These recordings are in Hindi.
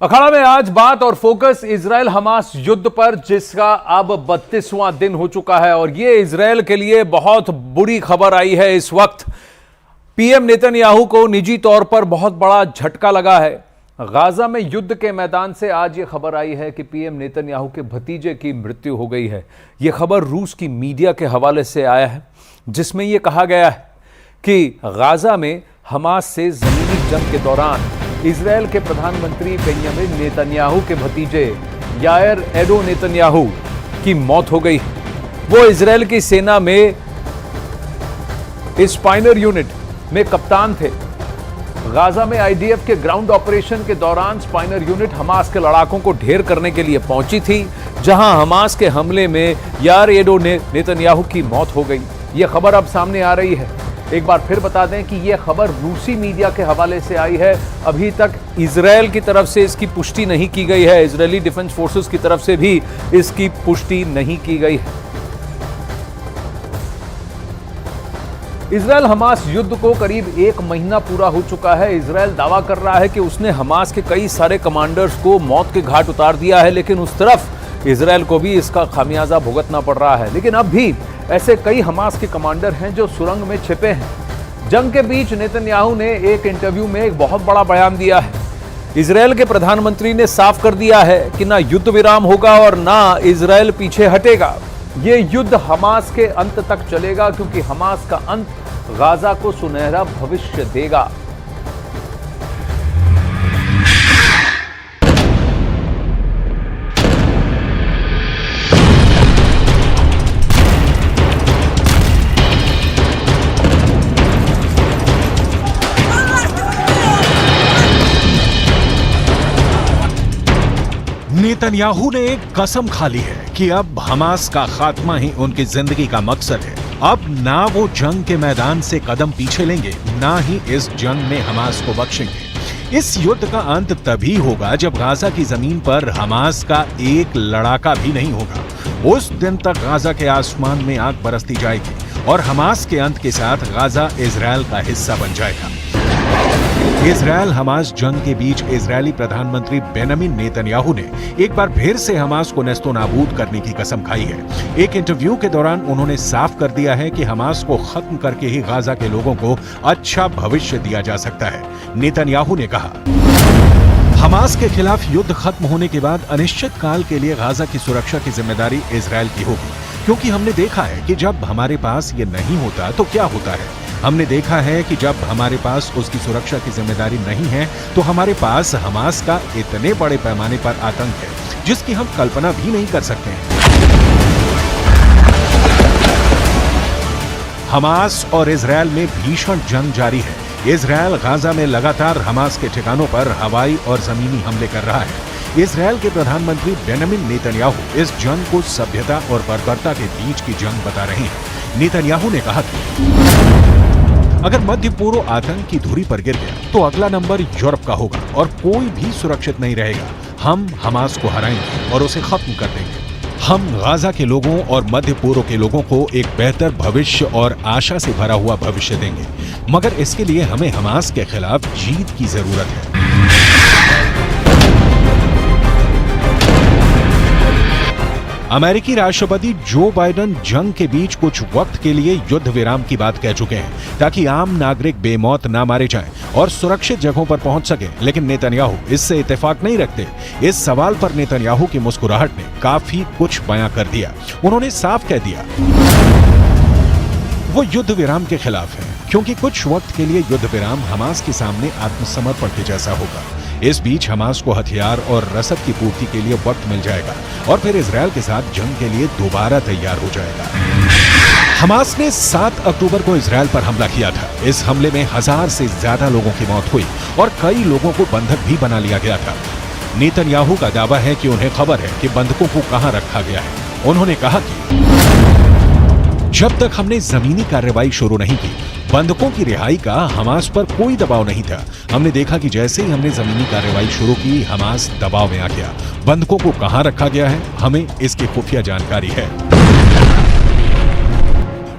अखाड़ा में आज बात और फोकस इजराइल हमास युद्ध पर, जिसका अब 32वां दिन हो चुका है और यह इजराइल के लिए बहुत बुरी खबर आई है। इस वक्त पीएम नेतन्याहू को निजी तौर पर बहुत बड़ा झटका लगा है। गाजा में युद्ध के मैदान से आज यह खबर आई है कि पीएम नेतन्याहू के भतीजे की मृत्यु हो गई है। यह खबर रूस की मीडिया के हवाले से आया है, जिसमें यह कहा गया है कि गाजा में हमास से जमीनी जंग के दौरान इजराइल के प्रधानमंत्री बेंजामिन नेतन्याहू के भतीजे यायर एडो नेतन्याहू की मौत हो गई। वो इजराइल की सेना में स्पाइनर यूनिट में कप्तान थे। गाजा में आईडीएफ के ग्राउंड ऑपरेशन के दौरान स्पाइनर यूनिट हमास के लड़ाकों को ढेर करने के लिए पहुंची थी, जहां हमास के हमले में यायर एडो नेतन्याहू की मौत हो गई। यह खबर अब सामने आ रही है। एक बार फिर बता दें कि यह खबर रूसी मीडिया के हवाले से आई है। अभी तक इजराइल की तरफ से इसकी पुष्टि नहीं की गई है। इजरायली डिफेंस फोर्सेस की तरफ से भी इसकी पुष्टि नहीं की गई है। इजराइल हमास युद्ध को करीब 1 महीना पूरा हो चुका है। इजराइल दावा कर रहा है कि उसने हमास के कई सारे कमांडर्स को मौत के घाट उतार दिया है, लेकिन उस तरफ इजराइल को भी इसका खामियाजा भुगतना पड़ रहा है। लेकिन अब भी ऐसे कई हमास के कमांडर हैं जो सुरंग में छिपे हैं। जंग के बीच नेतन्याहू ने एक इंटरव्यू में एक बहुत बड़ा बयान दिया है। इजराइल के प्रधानमंत्री ने साफ कर दिया है कि ना युद्ध विराम होगा और ना इजराइल पीछे हटेगा। यह युद्ध हमास के अंत तक चलेगा, क्योंकि हमास का अंत गाजा को सुनहरा भविष्य देगा। नेतन्याहू ने एक कसम खा ली है कि अब हमास का खात्मा ही उनकी जिंदगी का मकसद है। अब ना वो जंग के मैदान से कदम पीछे लेंगे, ना ही इस जंग में हमास को बख्शेंगे। इस युद्ध का अंत तभी होगा जब गाजा की जमीन पर हमास का एक लड़ाका भी नहीं होगा। उस दिन तक गाजा के आसमान में आग बरसती जाएगी और हमास के अंत के साथ गाजा इजराइल का हिस्सा बन जाएगा। इजराइल हमास जंग के बीच इजरायली प्रधानमंत्री बेंजामिन नेतन्याहू ने एक बार फिर से हमास को नेस्तोनाबूद करने की कसम खाई है। एक इंटरव्यू के दौरान उन्होंने साफ कर दिया है कि हमास को खत्म करके ही गाजा के लोगों को अच्छा भविष्य दिया जा सकता है। नेतन्याहू ने कहा, हमास के खिलाफ युद्ध खत्म होने के बाद अनिश्चित काल के लिए गाजा की सुरक्षा की जिम्मेदारी इजराइल की होगी, क्योंकि हमने देखा है कि जब हमारे पास ये नहीं होता तो क्या होता है। हमने देखा है कि जब हमारे पास उसकी सुरक्षा की जिम्मेदारी नहीं है तो हमारे पास हमास का इतने बड़े पैमाने पर आतंक है जिसकी हम कल्पना भी नहीं कर सकते हैं। हमास और इजराइल में भीषण जंग जारी है। इजराइल गाजा में लगातार हमास के ठिकानों पर हवाई और जमीनी हमले कर रहा है। इजराइल के प्रधानमंत्री बेंजामिन नेतन्याहू इस जंग को सभ्यता और बर्बरता के बीच की जंग बता रहे हैं। नेतन्याहू ने कहा कि अगर मध्य पूर्व आतंक की धुरी पर गिर गया तो अगला नंबर यूरोप का होगा और कोई भी सुरक्षित नहीं रहेगा। हम हमास को हराएंगे और उसे खत्म कर देंगे। हम गाजा के लोगों और मध्य पूर्व के लोगों को एक बेहतर भविष्य और आशा से भरा हुआ भविष्य देंगे, मगर इसके लिए हमें हमास के खिलाफ जीत की जरूरत है। अमेरिकी राष्ट्रपति जो बाइडेन जंग के बीच कुछ वक्त के लिए युद्ध विराम की बात कह चुके हैं, ताकि आम नागरिक बेमौत ना मारे जाएं और सुरक्षित जगहों पर पहुंच सके। लेकिन नेतन्याहू इससे इत्तेफाक नहीं रखते। इस सवाल पर नेतन्याहू की मुस्कुराहट ने काफी कुछ बयां कर दिया। उन्होंने साफ कह दिया वो युद्ध विराम के खिलाफ है, क्योंकि कुछ वक्त के लिए युद्ध विराम हमास के सामने आत्मसमर्पण के जैसा होगा। इस बीच हमास को हथियार और रसद की पूर्ति के लिए वक्त मिल जाएगा और फिर इजराइल के साथ जंग के लिए दोबारा तैयार हो जाएगा। हमास ने 7 अक्टूबर को इजराइल पर हमला किया था। इस हमले में 1000 से ज्यादा लोगों की मौत हुई और कई लोगों को बंधक भी बना लिया गया था। नेतन्याहू का दावा है कि उन्हें खबर है कि बंधकों को कहां रखा गया है। उन्होंने कहा कि जब तक हमने जमीनी कार्रवाई शुरू नहीं की, बंधकों की रिहाई का हमास पर कोई दबाव नहीं था। हमने देखा कि जैसे ही हमने जमीनी कार्रवाई शुरू की, हमास दबाव में आ गया। बंधकों को कहां रखा गया है, हमें इसकी खुफिया जानकारी है।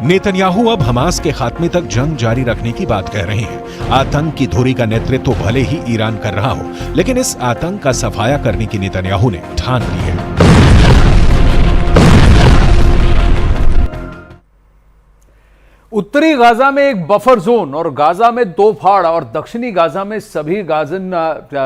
नेतन्याहू अब हमास के खात्मे तक जंग जारी रखने की बात कह रहे हैं। आतंक की धुरी का नेतृत्व भले ही ईरान कर रहा हो, लेकिन इस आतंक का सफाया करने की नेतन्याहू ने ठान ली है। उत्तरी गाजा में एक बफर जोन और गाजा में 2 फाड़ और दक्षिणी गाजा में सभी गाजन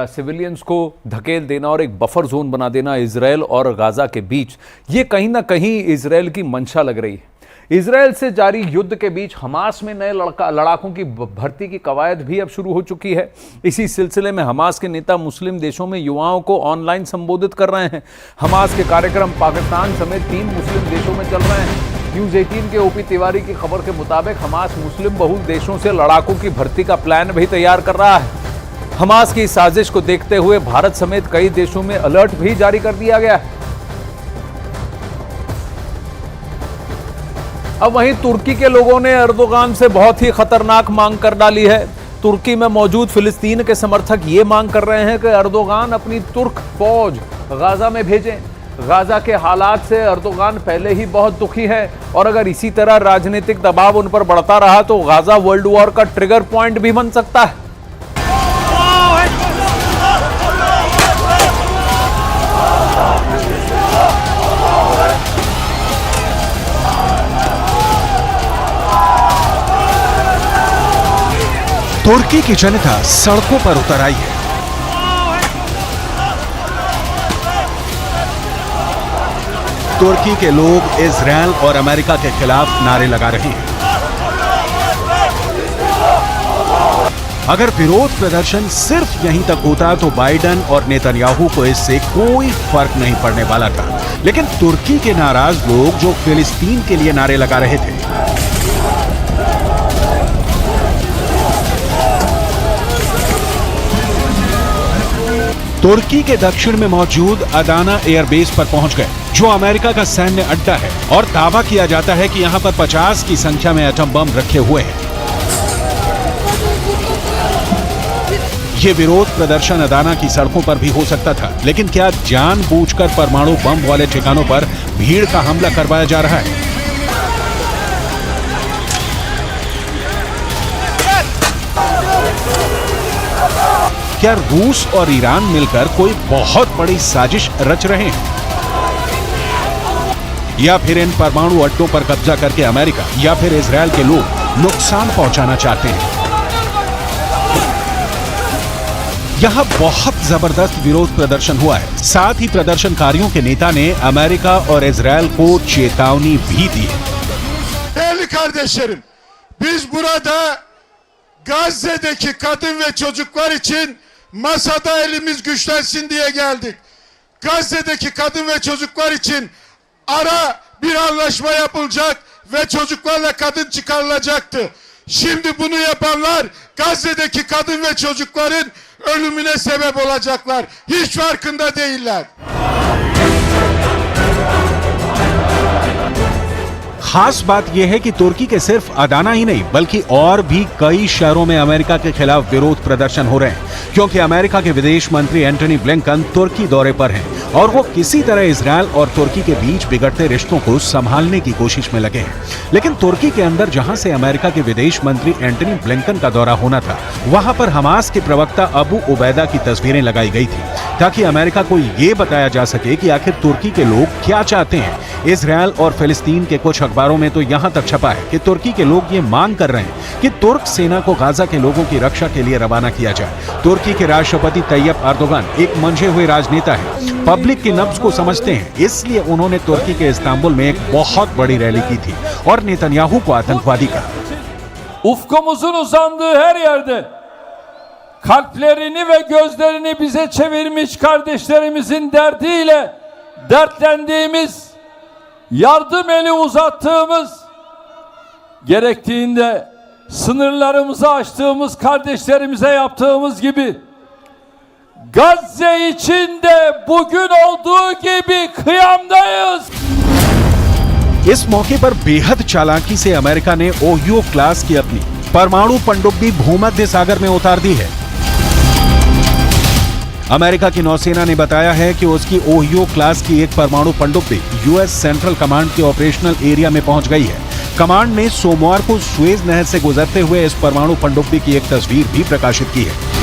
सिविलियंस को धकेल देना और एक बफर जोन बना देना इजरायल और गाजा के बीच, ये कहीं ना कहीं इजरायल की मंशा लग रही है। इजरायल से जारी युद्ध के बीच हमास में नए लड़ाकों की भर्ती की कवायद भी अब शुरू हो चुकी है। इसी सिलसिले में हमास के नेता मुस्लिम देशों में युवाओं को ऑनलाइन संबोधित कर रहे हैं। हमास के कार्यक्रम पाकिस्तान समेत 3 मुस्लिम देशों में चल रहे हैं। न्यूज़ 18 के ओपी तिवारी की खबर के मुताबिक हमास मुस्लिम बहुल देशों से लड़ाकों की भर्ती का प्लान भी तैयार कर रहा है। हमास की साजिश को देखते हुए भारत समेत कई देशों में अलर्ट भी जारी कर दिया गया है। अब वहीं तुर्की के लोगों ने एर्दोगान से बहुत ही खतरनाक मांग कर डाली है। तुर्की में मौजूद फिलिस्तीन के समर्थक ये मांग कर रहे हैं कि एर्दोगान अपनी तुर्क फौज गाजा में भेजें। गाजा के हालात से एर्दोगान पहले ही बहुत दुखी है और अगर इसी तरह राजनीतिक दबाव उन पर बढ़ता रहा तो गाजा वर्ल्ड वॉर का ट्रिगर पॉइंट भी बन सकता है। तुर्की की जनता सड़कों पर उतर आई है। तुर्की के लोग इजरायल और अमेरिका के खिलाफ नारे लगा रहे हैं। अगर विरोध प्रदर्शन सिर्फ यहीं तक होता तो बाइडेन और नेतन्याहू को इससे कोई फर्क नहीं पड़ने वाला था, लेकिन तुर्की के नाराज लोग जो फिलिस्तीन के लिए नारे लगा रहे थे, तुर्की के दक्षिण में मौजूद अदाना एयरबेस पर पहुंच गए, जो अमेरिका का सैन्य अड्डा है और दावा किया जाता है कि यहां पर 50 की संख्या में एटम बम रखे हुए हैं। ये विरोध प्रदर्शन अदाना की सड़कों पर भी हो सकता था, लेकिन क्या जानबूझकर परमाणु बम वाले ठिकानों पर भीड़ का हमला करवाया जा रहा है? क्या रूस और ईरान मिलकर कोई बहुत बड़ी साजिश रच रहे हैं, या फिर इन परमाणु अड्डों पर कब्जा करके अमेरिका या फिर इजरायल के लोग नुकसान पहुंचाना चाहते हैं? यहां बहुत जबरदस्त विरोध प्रदर्शन हुआ है। साथ ही प्रदर्शनकारियों के नेता ने अमेरिका और इजरायल को चेतावनी भी दी है। Değerli kardeşlerim, biz burada Gazze'deki kadın ve çocuklar için masada elimiz güçlensin diye geldik. Gazze'deki kadın ve çocuklar için ara bir anlaşma yapılacak ve çocuklarla kadın çıkarılacaktı. Şimdi bunu yapanlar Gazze'deki kadın ve çocukların ölümüne sebep olacaklar. Hiç farkında değiller. खास बात यह है कि तुर्की के सिर्फ अदाना ही नहीं बल्कि और भी कई शहरों में अमेरिका के खिलाफ विरोध प्रदर्शन हो रहे हैं, क्योंकि अमेरिका के विदेश मंत्री एंटनी ब्लिंकन तुर्की दौरे पर हैं और वो किसी तरह इजरायल और तुर्की के बीच बिगड़ते रिश्तों को संभालने की कोशिश में लगे हैं। लेकिन तुर्की के अंदर जहां से अमेरिका के विदेश मंत्री एंटनी ब्लिंकन का दौरा होना था, वहां पर हमास के प्रवक्ता अबू उबैदा की तस्वीरें लगाई गई थी, ताकि अमेरिका को ये बताया जा सके कि आखिर तुर्की के लोग क्या चाहते हैं। इजरायल और फिलिस्तीन के कुछ अखबारों में तो यहां तक छपा है कि तुर्की के लोग ये मांग कर रहे हैं कि तुर्क सेना को गाजा के लोगों की रक्षा के लिए रवाना किया जाए। तुर्की के राष्ट्रपति तैयब एर्दोगान एक मंझे हुए राजनेता है, पब्लिक की नब्ज को समझते हैं, इसलिए उन्होंने तुर्की के इस्तांबुल में एक बहुत बड़ी रैली की थी और नेतन्याहू को आतंकवादी कहा। Ufkumuzun uzandığı her yerde kalplerini ve gözlerini bize çevirmiş kardeşlerimizin derdiyle dertlendiğimiz, yardım eli uzattığımız, gerektiğinde sınırlarımızı açtığımız kardeşlerimize yaptığımız gibi Gazze için de bugün olduğu gibi kıyamdayız. इस मौके पर बेहद चालाकी से अमेरिका ने ओहियो क्लास की अपनी परमाणु पनडुब्बी भूमध्य सागर में उतार दी है। अमेरिका की नौसेना ने बताया है कि उसकी ओहियो क्लास की एक परमाणु पनडुब्बी यूएस सेंट्रल कमांड के ऑपरेशनल एरिया में पहुंच गई है। कमांड ने सोमवार को सुएज नहर से गुजरते हुए इस परमाणु पनडुब्बी की एक तस्वीर भी प्रकाशित की है।